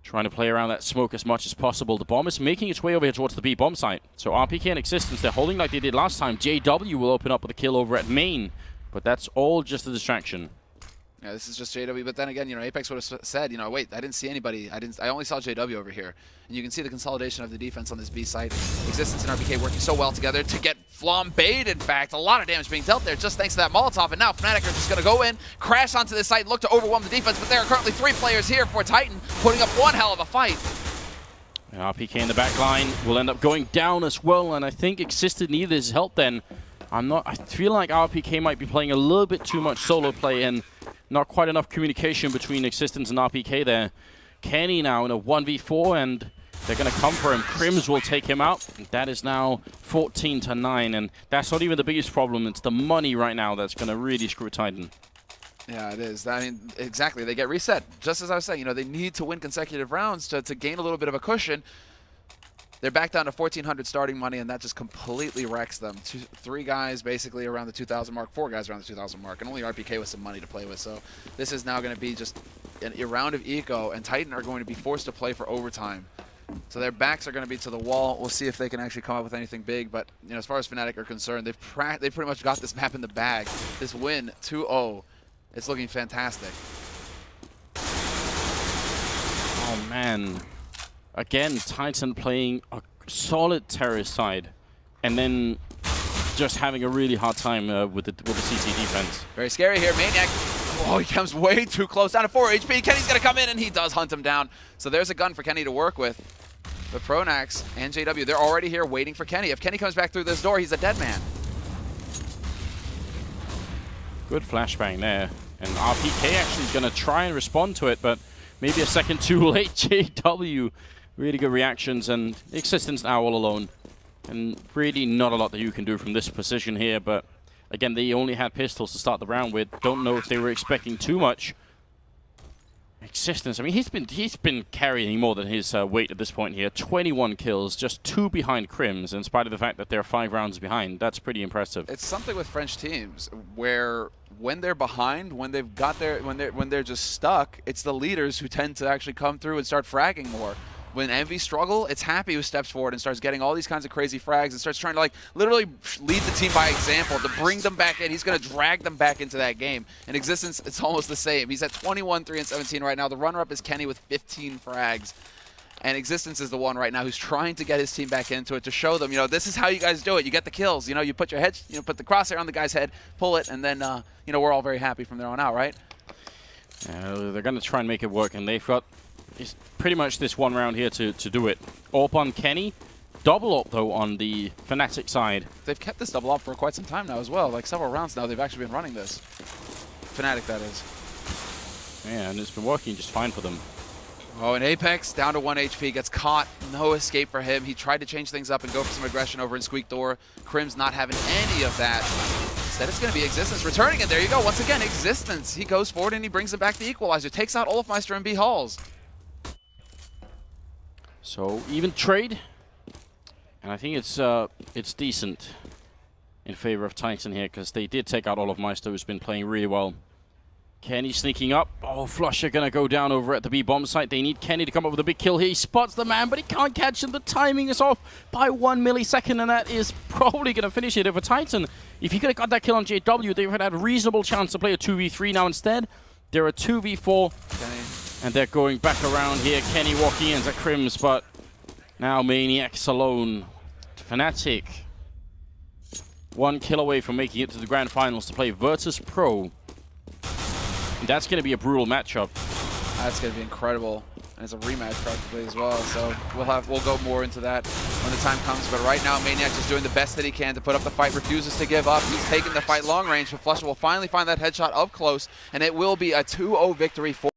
trying to play around that smoke as much as possible. The bomb is making its way over here towards the B bomb site. So RPK and Existence, they're holding like they did last time. JW will open up with a kill over at main. But that's all just a distraction. Yeah, this is just JW, but then again, you know, Apex would have said, you know, wait, I didn't see anybody. I only saw JW over here. And you can see the consolidation of the defense on this B site. Existence and RPK working so well together to get flambéed, in fact. A lot of damage being dealt there just thanks to that Molotov. And now Fnatic are just going to go in, crash onto this site, look to overwhelm the defense. But there are currently 3 players here for Titan, putting up one hell of a fight. And RPK in the back line will end up going down as well. And I think Existence needed his help then. I feel like RPK might be playing a little bit too much solo play and not quite enough communication between Existence and RPK there. Kenny now in a 1v4, and they're going to come for him. Crims will take him out. That is now 14-9, and that's not even the biggest problem. It's the money right now that's going to really screw Titan. Yeah, it is. I mean, exactly. They get reset. Just as I was saying, you know, they need to win consecutive rounds to gain a little bit of a cushion. They're back down to 1,400 starting money, and that just completely wrecks them. 3 guys basically around the 2,000 mark, 4 guys around the 2,000 mark, and only RPK with some money to play with. So this is now going to be just a round of eco, and Titan are going to be forced to play for overtime. So their backs are going to be to the wall. We'll see if they can actually come up with anything big. But you know, as far as Fnatic are concerned, they've pretty much got this map in the bag. This win, 2-0, it's looking fantastic. Oh, man. Again, Titan playing a solid terrorist side, and then just having a really hard time with the CT defense. Very scary here, Maniac. Oh, he comes way too close, down to 4 HP. Kenny's gonna come in, and he does hunt him down. So there's a gun for Kenny to work with. But Pronax and JW, they're already here waiting for Kenny. If Kenny comes back through this door, he's a dead man. Good flashbang there, and RPK actually is gonna try and respond to it, but maybe a second too late. JW. Really good reactions, and Existence now all alone. And really not a lot that you can do from this position here, but again, they only had pistols to start the round with. Don't know if they were expecting too much. Existence, I mean, he's been carrying more than his weight at this point here. 21 kills, just 2 behind Crims, in spite of the fact that they're 5 rounds behind. That's pretty impressive. It's something with French teams where when they're behind, when they're just stuck, it's the leaders who tend to actually come through and start fragging more. When Envy struggle, it's Happy who steps forward and starts getting all these kinds of crazy frags and starts trying to like literally lead the team by example to bring them back in. He's going to drag them back into that game. In Existence, it's almost the same. He's at 21, 3, and 17 right now. The runner-up is Kenny with 15 frags. And Existence is the one right now who's trying to get his team back into it to show them, this is how you guys do it. You get the kills. You put your head, put the crosshair on the guy's head, pull it, and then, we're all very happy from there on out, right? They're going to try and make it work, and they've got pretty much this one round here to do it. AWP on Kenny. Double up, though, on the Fnatic side. They've kept this double up for quite some time now as well. Like several rounds now, they've actually been running this. Fnatic, that is. Yeah, and it's been working just fine for them. Oh, and Apex down to 1 HP, gets caught. No escape for him. He tried to change things up and go for some aggression over in Squeak Door. Crim's not having any of that. Instead, it's going to be Existence returning, and there you go. Once again, Existence. He goes forward and he brings it back the equalizer. Takes out Olofmeister and B Halls. So, even trade. And I think it's decent in favor of Titan here, because they did take out Olofmeister, who's been playing really well. Kenny sneaking up. Oh, Flusher going to go down over at the B bomb site. They need Kenny to come up with a big kill here. He spots the man, but he can't catch him. The timing is off by 1 millisecond, and that is probably going to finish it. For Titan, if he could have got that kill on JW, they would have had a reasonable chance to play a 2v3 now. Instead, they're a 2v4, Kenny. And they're going back around here. Kenny walking into Crims, but now Maniacs alone. Fnatic, 1 kill away from making it to the grand finals to play Virtus Pro. And that's going to be a brutal matchup. That's going to be incredible. And it's a rematch practically as well. So we'll go more into that when the time comes. But right now, Maniac is doing the best that he can to put up the fight, refuses to give up. He's taking the fight long range, but Flusher will finally find that headshot up close, and it will be a 2-0 victory for